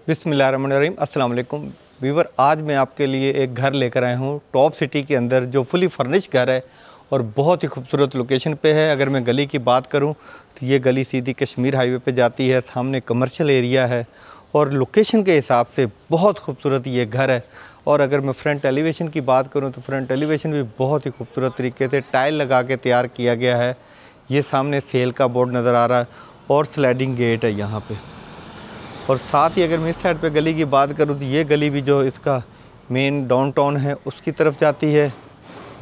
बिस्मिल्लाहिर्रहमानिर्रहीम, अस्सलाम वालेकुम व्यूवर। आज मैं आपके लिए एक घर लेकर आया हूँ टॉप सिटी के अंदर, जो फुली फर्निश घर है और बहुत ही खूबसूरत लोकेशन पे है। अगर मैं गली की बात करूँ तो ये गली सीधी कश्मीर हाईवे पे जाती है, सामने कमर्शियल एरिया है और लोकेशन के हिसाब से बहुत खूबसूरत ये घर है। और अगर मैं फ्रंट एलिवेशन की बात करूँ तो फ्रंट एलिवेशन भी बहुत ही खूबसूरत तरीके से टाइल लगा के तैयार किया गया है। ये सामने सेल का बोर्ड नज़र आ रहा है और स्लाइडिंग गेट है यहाँ पे। और साथ ही अगर मैं इस साइड पे गली की बात करूँ तो ये गली भी जो इसका मेन डाउनटाउन है उसकी तरफ जाती है।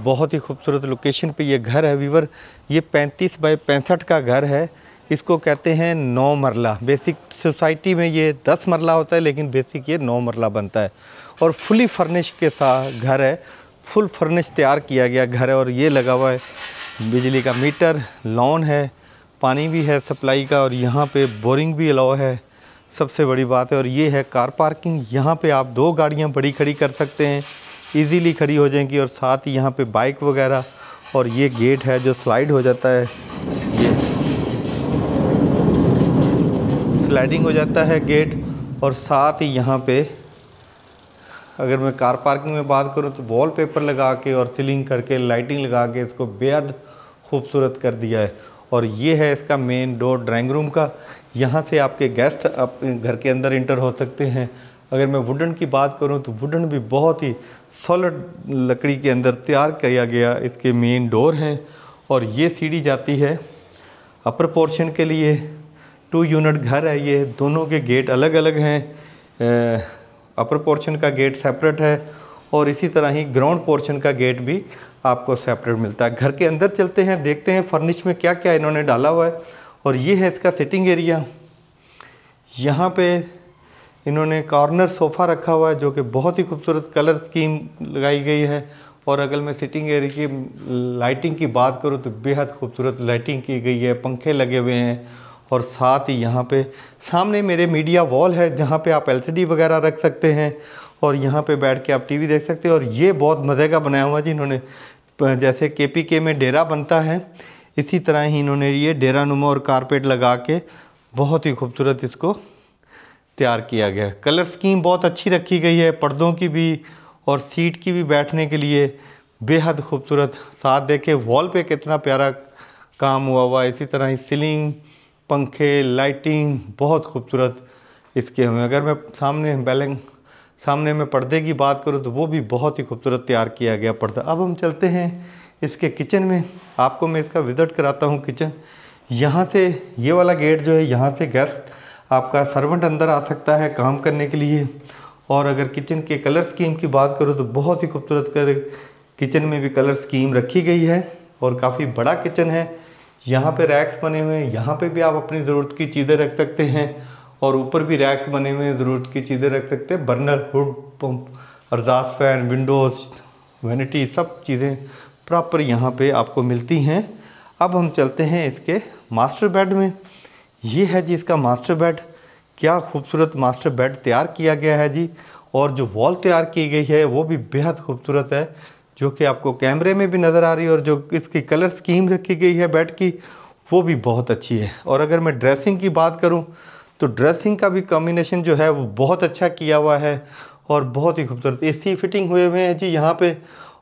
बहुत ही खूबसूरत लोकेशन पे ये घर है व्यूवर। ये 35 बाई 65 का घर है। इसको कहते हैं 9 मरला। बेसिक सोसाइटी में ये 10 मरला होता है, लेकिन बेसिक ये 9 मरला बनता है और फुली फर्निश के साथ घर है। फुल फर्निश तैयार किया गया घर है और ये लगा हुआ है बिजली का मीटर, लॉन है, पानी भी है सप्लाई का और यहाँ पे बोरिंग भी अलाउ है, सबसे बड़ी बात है। और ये है कार पार्किंग। यहाँ पे आप 2 गाड़ियाँ बड़ी खड़ी कर सकते हैं, इजीली खड़ी हो जाएंगी। और साथ ही यहाँ पे बाइक वगैरह, और ये गेट है जो स्लाइड हो जाता है, ये स्लाइडिंग हो जाता है गेट। और साथ ही यहाँ पे अगर मैं कार पार्किंग में बात करूँ तो वॉलपेपर लगा के और सीलिंग करके लाइटिंग लगा के इसको बेहद खूबसूरत कर दिया है। और ये है इसका मेन डोर ड्राइंग रूम का। यहाँ से आपके गेस्ट अपने घर के अंदर इंटर हो सकते हैं। अगर मैं वुडन की बात करूँ तो वुडन भी बहुत ही सॉलिड लकड़ी के अंदर तैयार किया गया इसके मेन डोर हैं। और ये सीढ़ी जाती है अपर पोर्शन के लिए। 2 यूनिट घर है ये, दोनों के गेट अलग अलग हैं। अपर पोर्शन का गेट सेपरेट है और इसी तरह ही ग्राउंड पोर्शन का गेट भी आपको सेपरेट मिलता है। घर के अंदर चलते हैं, देखते हैं फर्निश में क्या क्या इन्होंने डाला हुआ है। और ये है इसका सिटिंग एरिया। यहाँ पे इन्होंने कॉर्नर सोफ़ा रखा हुआ है जो कि बहुत ही खूबसूरत कलर स्कीम लगाई गई है। और अगर मैं सिटिंग एरिया की लाइटिंग की बात करूँ तो बेहद खूबसूरत लाइटिंग की गई है, पंखे लगे हुए हैं। और साथ ही यहाँ पे सामने मेरे मीडिया वॉल है जहाँ पे आप LCD वगैरह रख सकते हैं और यहाँ पे बैठ के आप TV देख सकते हैं। और ये बहुत मज़े का बनाया हुआ जी इन्होंने, जैसे KPK में डेरा बनता है इसी तरह ही इन्होंने ये डेरा नुमा और कारपेट लगा के बहुत ही खूबसूरत इसको तैयार किया गया है। कलर स्कीम बहुत अच्छी रखी गई है, पर्दों की भी और सीट की भी बैठने के लिए बेहद खूबसूरत। साथ देखें वॉल पे कितना प्यारा काम हुआ है। इसी तरह ही सीलिंग, पंखे, लाइटिंग बहुत खूबसूरत इसके हुए। अगर मैं सामने में पर्दे की बात करूं तो वो भी बहुत ही खूबसूरत तैयार किया गया पर्दा। अब हम चलते हैं इसके किचन में, आपको मैं इसका विज़िट कराता हूं किचन। यहाँ से ये वाला गेट जो है, यहाँ से गेस्ट आपका सर्वेंट अंदर आ सकता है काम करने के लिए। और अगर किचन के कलर स्कीम की बात करूँ तो बहुत ही खूबसूरत किचन में भी कलर स्कीम रखी गई है और काफ़ी बड़ा किचन है। यहाँ पे रैक्स बने हुए हैं, यहाँ पे भी आप अपनी ज़रूरत की चीज़ें रख सकते हैं और ऊपर भी रैक्स बने हुए हैं, ज़रूरत की चीज़ें रख सकते हैं। Burner, hood pump, exhaust fan, Windows, vanity, सब चीज़ें प्रॉपर यहाँ पे आपको मिलती हैं। अब हम चलते हैं इसके मास्टर बेड में। ये है जी इसका मास्टर बेड। क्या खूबसूरत मास्टर बेड तैयार किया गया है जी। और जो वॉल तैयार की गई है वो भी बेहद खूबसूरत है, जो कि आपको कैमरे में भी नज़र आ रही है। और जो इसकी कलर स्कीम रखी गई है बेड की वो भी बहुत अच्छी है। और अगर मैं ड्रेसिंग की बात करूं तो ड्रेसिंग का भी कॉम्बिनेशन जो है वो बहुत अच्छा किया हुआ है और बहुत ही खूबसूरत AC फिटिंग हुए हुए हैं जी यहाँ पे।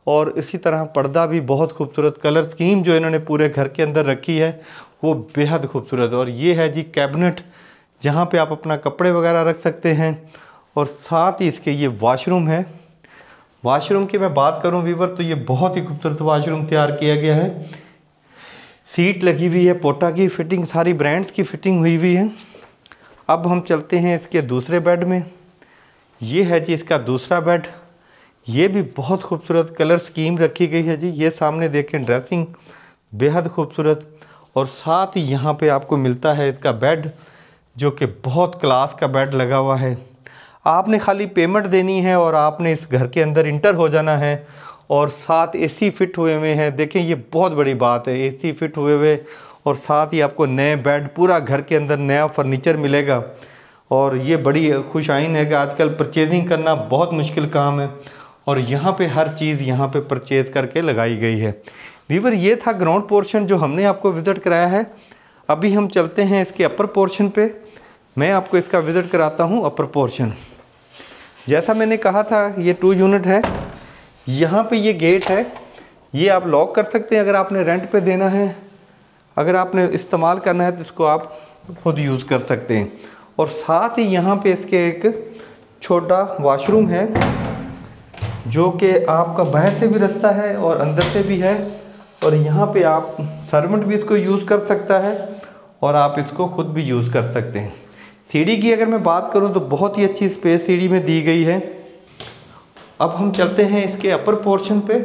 और इसी तरह पर्दा भी बहुत खूबसूरत, कलर स्कीम जो इन्होंने पूरे घर के अंदर रखी है वो बेहद खूबसूरत। और ये है जी कैबिनेट, जहाँ पे आप अपना कपड़े वगैरह रख सकते हैं। और साथ ही इसके ये वॉशरूम है। वॉशरूम की मैं बात करूं व्यूवर तो ये बहुत ही खूबसूरत वॉशरूम तैयार किया गया है। सीट लगी हुई है, पोटा की फिटिंग, सारी ब्रांड्स की फिटिंग हुई हुई है। अब हम चलते हैं इसके दूसरे बेड में। ये है जी इसका दूसरा बेड। ये भी बहुत खूबसूरत कलर स्कीम रखी गई है जी। ये सामने देखें ड्रेसिंग बेहद खूबसूरत। और साथ ही यहाँ पे आपको मिलता है इसका बेड, जो कि बहुत क्लास का बेड लगा हुआ है। आपने खाली पेमेंट देनी है और आपने इस घर के अंदर इंटर हो जाना है। और साथ AC फिट हुए हुए हैं, देखें ये बहुत बड़ी बात है, AC फिट हुए हुए। और साथ ही आपको नए बेड, पूरा घर के अंदर नया फर्नीचर मिलेगा। और ये बड़ी खुशाइन है कि आजकल परचेजिंग करना बहुत मुश्किल काम है और यहाँ पे हर चीज़ यहाँ पे परचेज करके लगाई गई है। व्यूअर ये था ग्राउंड पोर्शन जो हमने आपको विज़िट कराया है। अभी हम चलते हैं इसके अपर पोर्शन पे। मैं आपको इसका विज़िट कराता हूँ अपर पोर्शन। जैसा मैंने कहा था ये 2 यूनिट है। यहाँ पे ये गेट है, ये आप लॉक कर सकते हैं अगर आपने रेंट पे देना है। अगर आपने इस्तेमाल करना है तो इसको आप खुद यूज़ कर सकते हैं। और साथ ही यहाँ पे इसके एक छोटा वॉशरूम है जो कि आपका बाहर से भी रास्ता है और अंदर से भी है। और यहाँ पे आप सर्वेंट भी इसको यूज़ कर सकता है और आप इसको खुद भी यूज़ कर सकते हैं। सीढ़ी की अगर मैं बात करूँ तो बहुत ही अच्छी स्पेस सीढ़ी में दी गई है। अब हम चलते हैं इसके अपर पोर्शन पे।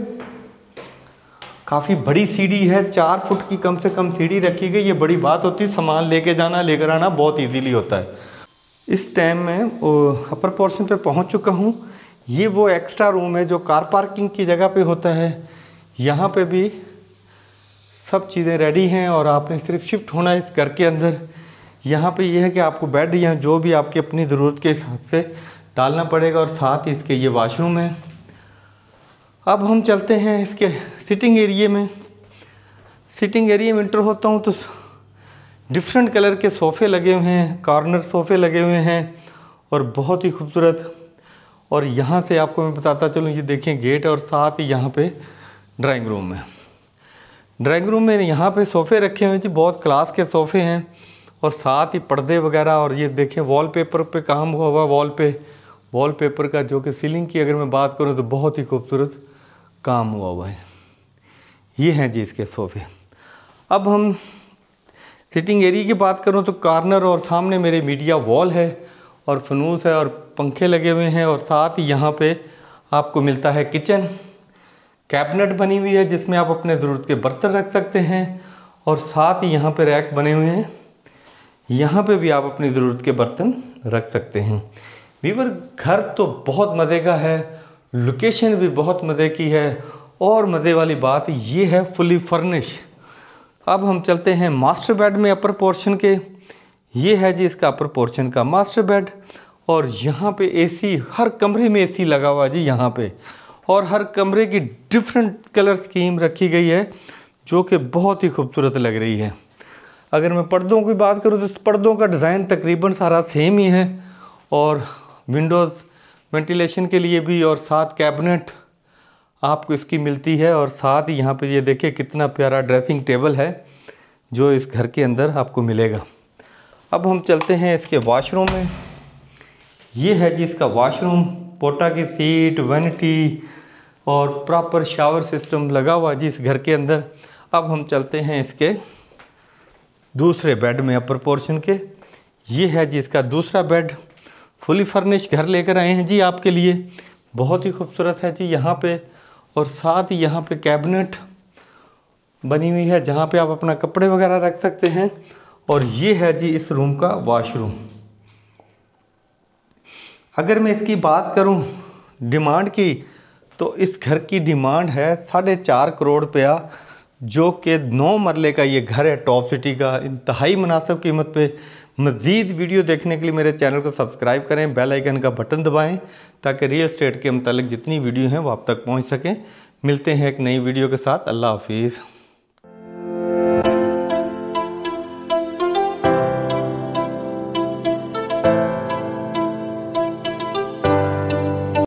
काफ़ी बड़ी सीढ़ी है, 4 फुट की कम से कम सीढ़ी रखी गई। ये बड़ी बात होती है, सामान लेके जाना लेकर आना बहुत इजीली होता है। इस टाइम में अपर पोर्शन पे पहुंच चुका हूँ। ये वो एक्स्ट्रा रूम है जो कार पार्किंग की जगह पे होता है। यहाँ पे भी सब चीज़ें रेडी हैं और आपने सिर्फ शिफ्ट होना है इस घर के अंदर। यहाँ पे ये है कि आपको बेड या जो भी आपकी अपनी ज़रूरत के हिसाब से डालना पड़ेगा और साथ ही इसके ये वॉशरूम है। अब हम चलते हैं इसके सिटिंग एरिया में। सिटिंग एरिया में एंटर होता हूँ तो डिफरेंट कलर के सोफ़े लगे हुए हैं, कॉर्नर सोफ़े लगे हुए हैं और बहुत ही खूबसूरत। और यहाँ से आपको मैं बताता चलूँ, ये देखें गेट और साथ ही यहाँ पे ड्राइंग रूम है। ड्राइंग रूम में यहाँ पे सोफ़े रखे हुए हैं जी, बहुत क्लास के सोफ़े हैं और साथ ही पर्दे वगैरह। और ये देखें वॉलपेपर पे काम हुआ हुआ, वॉलपेपर का जो कि सीलिंग की अगर मैं बात करूँ तो बहुत ही खूबसूरत काम हुआ हुआ है। ये हैं जी इसके सोफ़े। अब हम सिटिंग एरिया की बात करूँ तो कॉर्नर और सामने मेरे मीडिया वॉल है और फनूस है और पंखे लगे हुए हैं। और साथ ही यहाँ पे आपको मिलता है किचन, कैबिनेट बनी हुई है जिसमें आप अपने ज़रूरत के बर्तन रख सकते हैं। और साथ ही यहाँ पे रैक बने हुए हैं, यहाँ पे भी आप अपनी ज़रूरत के बर्तन रख सकते हैं। वीवर घर तो बहुत मज़े का है, लोकेशन भी बहुत मज़े की है और मज़े वाली बात ये है फुली फर्निश। अब हम चलते हैं मास्टर बेड में अपर पोर्शन के। ये है जी इसका अपर पोर्शन का मास्टर बेड। और यहाँ पे एसी, हर कमरे में एसी लगा हुआ जी यहाँ पे। और हर कमरे की डिफरेंट कलर स्कीम रखी गई है जो कि बहुत ही खूबसूरत लग रही है। अगर मैं पर्दों की बात करूँ तो पर्दों का डिज़ाइन तकरीबन सारा सेम ही है और विंडोज़ वेंटिलेशन के लिए भी और साथ कैबिनेट आपको इसकी मिलती है। और साथ ही यहाँ पे ये देखिए कितना प्यारा ड्रेसिंग टेबल है जो इस घर के अंदर आपको मिलेगा। अब हम चलते हैं इसके वॉशरूम में। ये है जी इसका वॉशरूम, पोटा की सीट, वैनिटी और प्रॉपर शावर सिस्टम लगा हुआ जी इस घर के अंदर। अब हम चलते हैं इसके दूसरे बेड में अपर पोर्शन के। ये है जी इसका दूसरा बेड, फुली फर्निश घर लेकर आए हैं जी आपके लिए, बहुत ही खूबसूरत है जी यहाँ पे। और साथ ही यहाँ पे कैबिनेट बनी हुई है जहाँ पे आप अपना कपड़े वगैरह रख सकते हैं। और ये है जी इस रूम का वॉशरूम। अगर मैं इसकी बात करूं डिमांड की तो इस घर की डिमांड है 4.5 करोड़ रुपया, जो कि 9 मरले का ये घर है टॉप सिटी का, इंतहाई मुनासिब कीमत पे। मज़ीद वीडियो देखने के लिए मेरे चैनल को सब्सक्राइब करें, बेल आइकन का बटन दबाएं ताकि रियल एस्टेट के मुतालिक जितनी वीडियो हैं वो आप तक पहुंच सकें। मिलते हैं एक नई वीडियो के साथ। अल्लाह हाफिज़।